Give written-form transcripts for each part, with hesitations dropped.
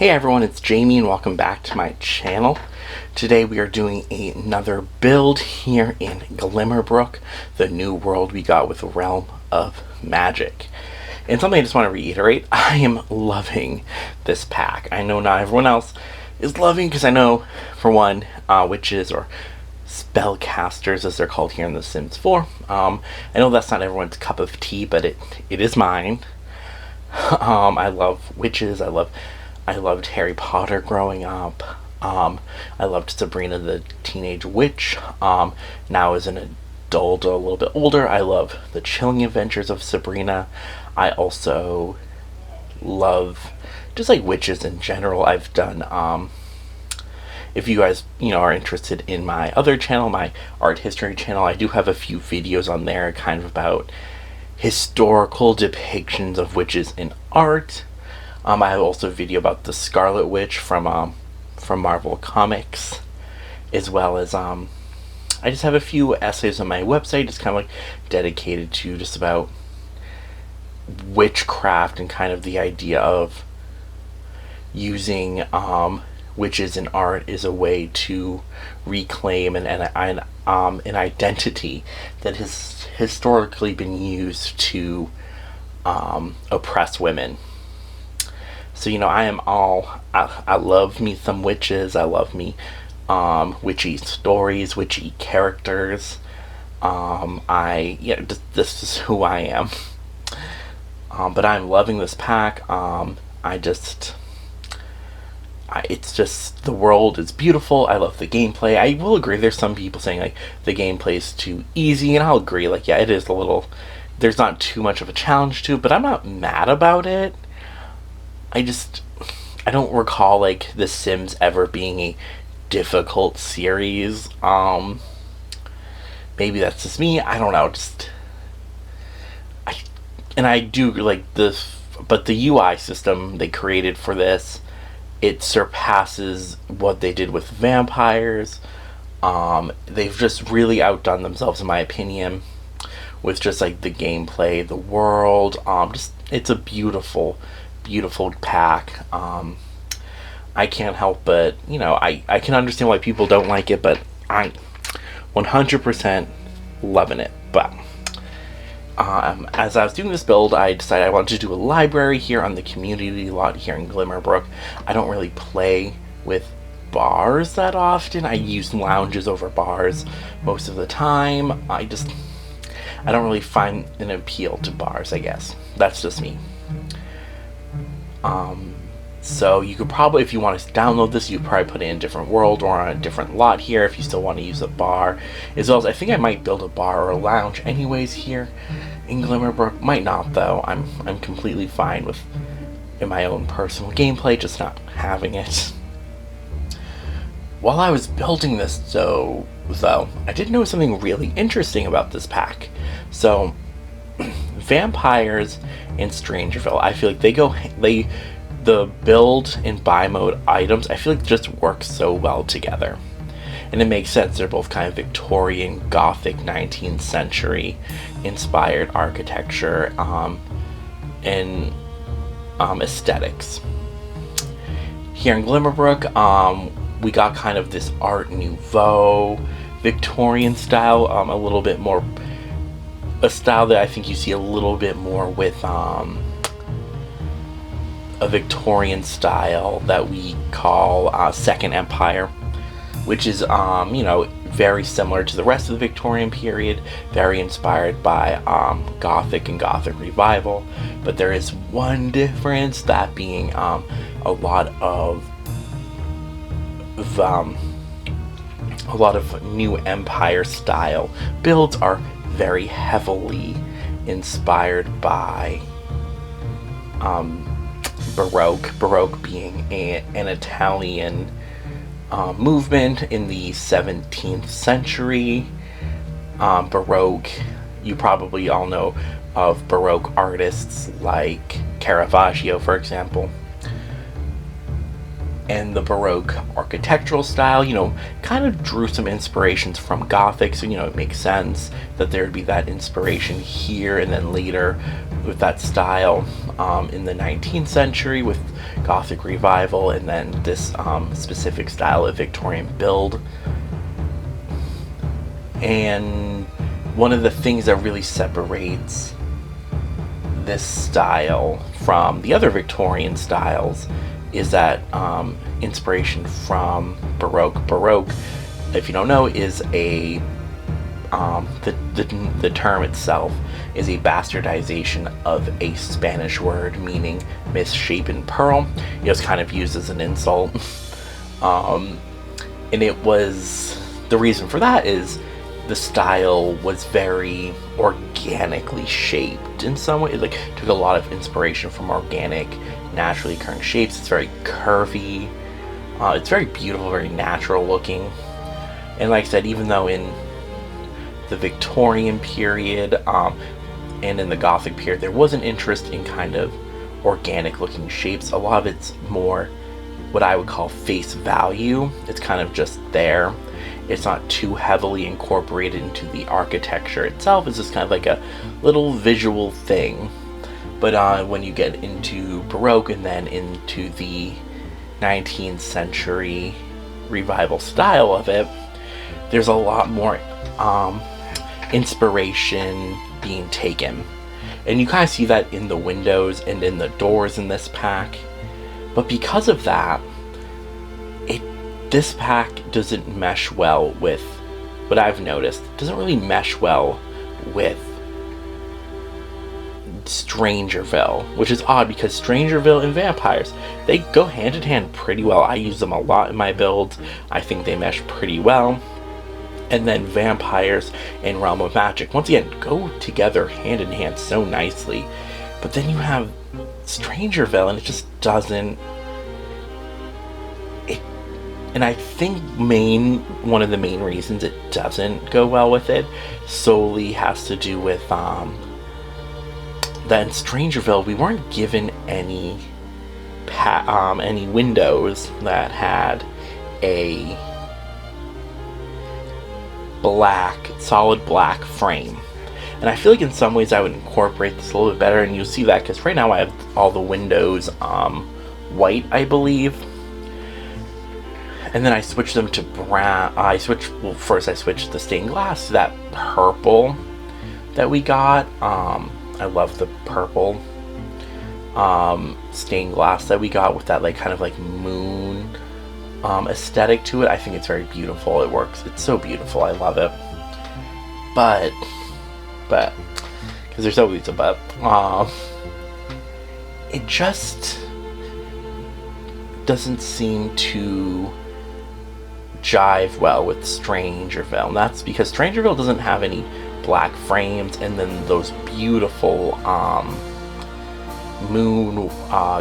Hey everyone, it's Jamie and welcome back to my channel. Today we are doing another build here in Glimmerbrook, the new world we got with the Realm of Magic. And something I just want to reiterate, I am loving this pack. I know not everyone else is loving because I know, for one, witches or spellcasters as they're called here in The Sims 4. I know that's not everyone's cup of tea, but it is mine. I love witches, I loved Harry Potter growing up. I loved Sabrina the Teenage Witch. Now as an adult, a little bit older, I love the Chilling Adventures of Sabrina. I also love just like witches in general. I've done, if you guys, are interested in my other channel, my art history channel, I do have a few videos on there kind of about historical depictions of witches in art. I have also a video about the Scarlet Witch from Marvel Comics, as well as I just have a few essays on my website, just kind of like dedicated to just about witchcraft and kind of the idea of using witches in art is a way to reclaim an identity that has historically been used to oppress women. So, I love me some witches. I love me witchy stories, witchy characters. This is who I am. But I'm loving this pack. It's just, the world is beautiful. I love the gameplay. I will agree, there's some people saying, like, the gameplay is too easy, and I'll agree, like, yeah, it is a little, there's not too much of a challenge to it, but I'm not mad about it. I don't recall, like, The Sims ever being a difficult series. Maybe that's just me, I don't know, I do like this, but the UI system they created for this, it surpasses what they did with vampires. They've just really outdone themselves, in my opinion, with just, like, the gameplay, the world, it's a beautiful pack. I can't help but, I can understand why people don't like it, but I 100% loving it. But as I was doing this build, I decided I wanted to do a library here on the community lot here in Glimmerbrook. I don't really play with bars that often. I use lounges over bars most of the time. I don't really find an appeal to bars, I guess. That's just me. So you could probably, if you want to download this, you could probably put it in a different world or on a different lot here if you still want to use a bar. As well as, I think I might build a bar or a lounge anyways here in Glimmerbrook. Might not, though. I'm completely fine with, in my own personal gameplay, just not having it. While I was building this, though, I did notice something really interesting about this pack. So, vampires in Strangerville, I feel like the build and buy mode items, I feel like just work so well together. And it makes sense, they're both kind of Victorian, Gothic, 19th century inspired architecture and aesthetics. Here in Glimmerbrook, we got kind of this Art Nouveau Victorian style, a little bit more, a style that I think you see a little bit more with a Victorian style that we call Second Empire, which is very similar to the rest of the Victorian period, very inspired by Gothic and Gothic revival. But there is one difference, that being a lot of new Empire style builds are very heavily inspired by Baroque being an Italian movement in the 17th century. Baroque, you probably all know of Baroque artists like Caravaggio, for example. and the Baroque architectural style, kind of drew some inspirations from Gothic, so it makes sense that there would be that inspiration here, and then later with that style in the 19th century with Gothic revival, and then this specific style of Victorian build. And one of the things that really separates this style from the other Victorian styles is that inspiration from Baroque. Baroque, if you don't know, is a the term itself is a bastardization of a Spanish word meaning misshapen pearl. It's kind of used as an insult, and it was, the reason for that is the style was very organically shaped in some way. It took a lot of inspiration from organic, naturally occurring shapes. It's very curvy. It's very beautiful, very natural looking. And like I said, even though in the Victorian period and in the Gothic period there was an interest in kind of organic looking shapes, a lot of it's more what I would call face value. It's kind of just there. It's not too heavily incorporated into the architecture itself. It's just kind of like a little visual thing. But when you get into Baroque and then into the 19th century revival style of it, there's a lot more inspiration being taken. And you kind of see that in the windows and in the doors in this pack. But because of that, this pack doesn't mesh well with what I've noticed. It doesn't really mesh well with Strangerville, which is odd because Strangerville and vampires, they go hand in hand pretty well. I use them a lot in my builds. I think they mesh pretty well. And then vampires and Realm of Magic, once again, go together hand in hand so nicely. But then you have Strangerville and it just doesn't. And I think one of the main reasons it doesn't go well with it solely has to do with that in Strangerville we weren't given any windows that had a solid black frame. And I feel like in some ways I would incorporate this a little bit better, and you'll see that because right now I have all the windows white, I believe. And then I switched them to brown. First I switched the stained glass to that purple that we got. I love the purple stained glass that we got with that kind of moon aesthetic to it. I think it's very beautiful. It works. It's so beautiful. I love it. But because there's always a but. It just doesn't seem to jive well with Strangerville, and that's because Strangerville doesn't have any black frames, and then those beautiful moon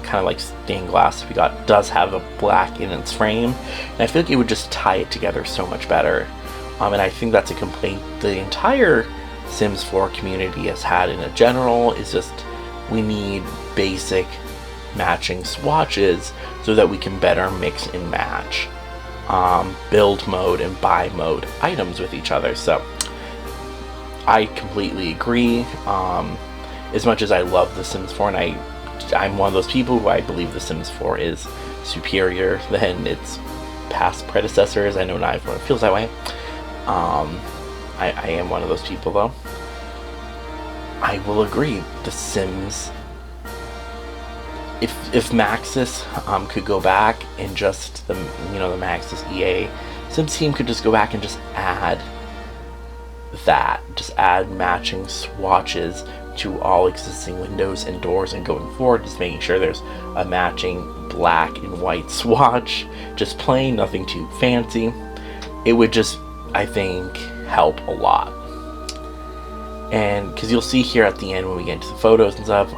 kind of stained glass we got does have a black in its frame, and I feel like it would just tie it together so much better. And I think that's a complaint the entire Sims 4 community has had in a general, is just we need basic matching swatches so that we can better mix and match build mode and buy mode items with each other. So I completely agree. As much as I love The Sims 4, and I'm one of those people who I believe The Sims 4 is superior than its past predecessors. I know not everyone feels that way. I am one of those people though. I will agree. The Sims, if Maxis could go back and just the Maxis EA Sims team could just go back and just add matching swatches to all existing windows and doors, and going forward just making sure there's a matching black and white swatch, just plain, nothing too fancy, it would just, I think, help a lot. And because you'll see here at the end when we get into the photos and stuff,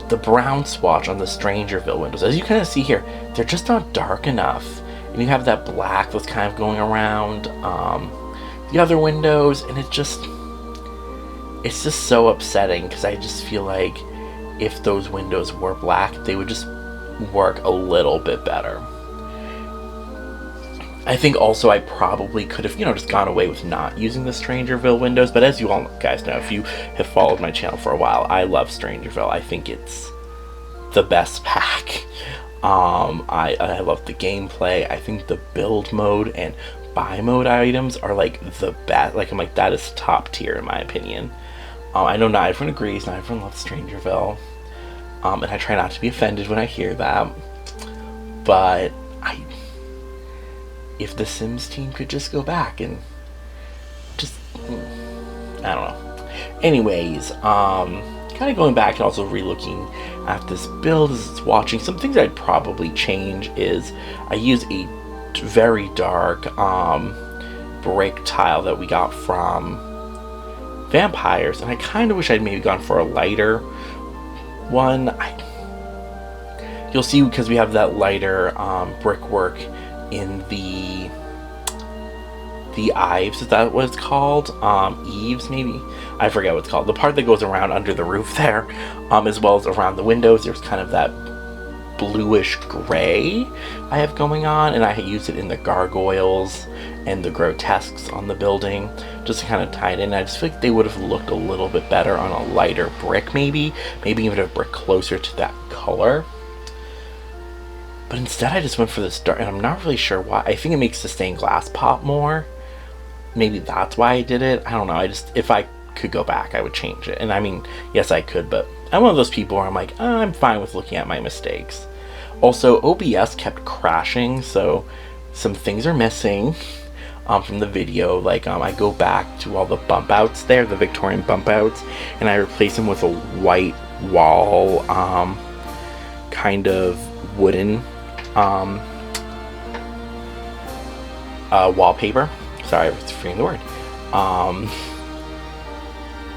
the brown swatch on the Strangerville windows, as you kind of see here, they're just not dark enough, and you have that black that's kind of going around the other windows, and it's just so upsetting because I just feel like if those windows were black, they would just work a little bit better. I think also I probably could have, just gone away with not using the Strangerville windows, but as you all guys know, if you have followed my channel for a while, I love Strangerville. I think it's the best pack. I love the gameplay. I think the build mode and buy mode items are like the best. Like, I'm like, that is top tier in my opinion. I know not everyone agrees, not everyone loves Strangerville, and I try not to be offended when I hear that, but if the Sims team could just go back and just, I don't know. Anyways, kind of going back and also re-looking at this build as it's watching, some things I'd probably change is I use a very dark brick tile that we got from Vampires, and I kind of wish I'd maybe gone for a lighter one. You'll see, because we have that lighter brickwork in the eaves, is that what it's called? Eaves, maybe? I forget what it's called. The part that goes around under the roof there, as well as around the windows, there's kind of that bluish gray I have going on, and I use it in the gargoyles and the grotesques on the building, just to kind of tie it in. I just feel like they would have looked a little bit better on a lighter brick, maybe even a brick closer to that color. But instead I just went for this dark, and I'm not really sure why. I think it makes the stained glass pop more. Maybe that's why I did it. I don't know. If I could go back, I would change it. And I mean, yes, I could, but I'm one of those people where I'm like, I'm fine with looking at my mistakes. Also, OBS kept crashing, so some things are missing from the video. Like, I go back to all the bump outs there, the Victorian bump outs, and I replace them with a white wall, kind of wooden wallpaper. Sorry, I was forgetting the word.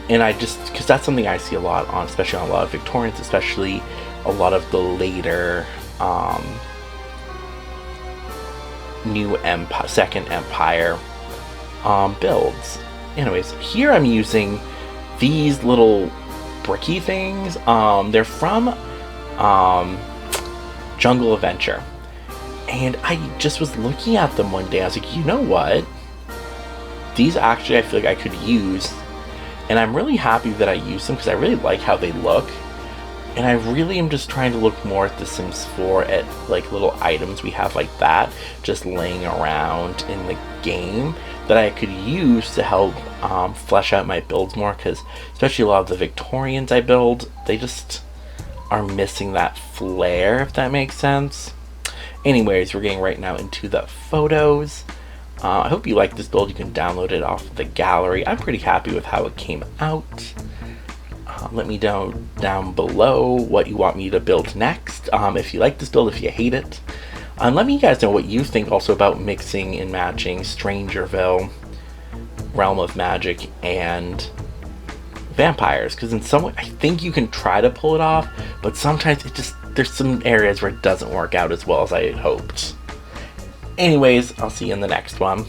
And I just, because that's something I see a lot on, especially on a lot of Victorians, especially a lot of the later new Empire, Second Empire builds. Anyways, here I'm using these little bricky things. They're from Jungle Adventure, and I just was looking at them one day. I was like, you know what? These actually I feel like I could use, and I'm really happy that I used them because I really like how they look. And I really am just trying to look more at The Sims 4 at like little items we have like that just laying around in the game that I could use to help flesh out my builds more, because especially a lot of the Victorians I build, they just are missing that flair, if that makes sense. Anyways, we're getting right now into the photos. I hope you like this build. You can download it off the gallery. I'm pretty happy with how it came out. Let me know down below what you want me to build next. If you like this build, if you hate it. And let me guys know what you think also about mixing and matching Strangerville, Realm of Magic, and Vampires. Because in some way, I think you can try to pull it off, but sometimes there's some areas where it doesn't work out as well as I had hoped. Anyways, I'll see you in the next one.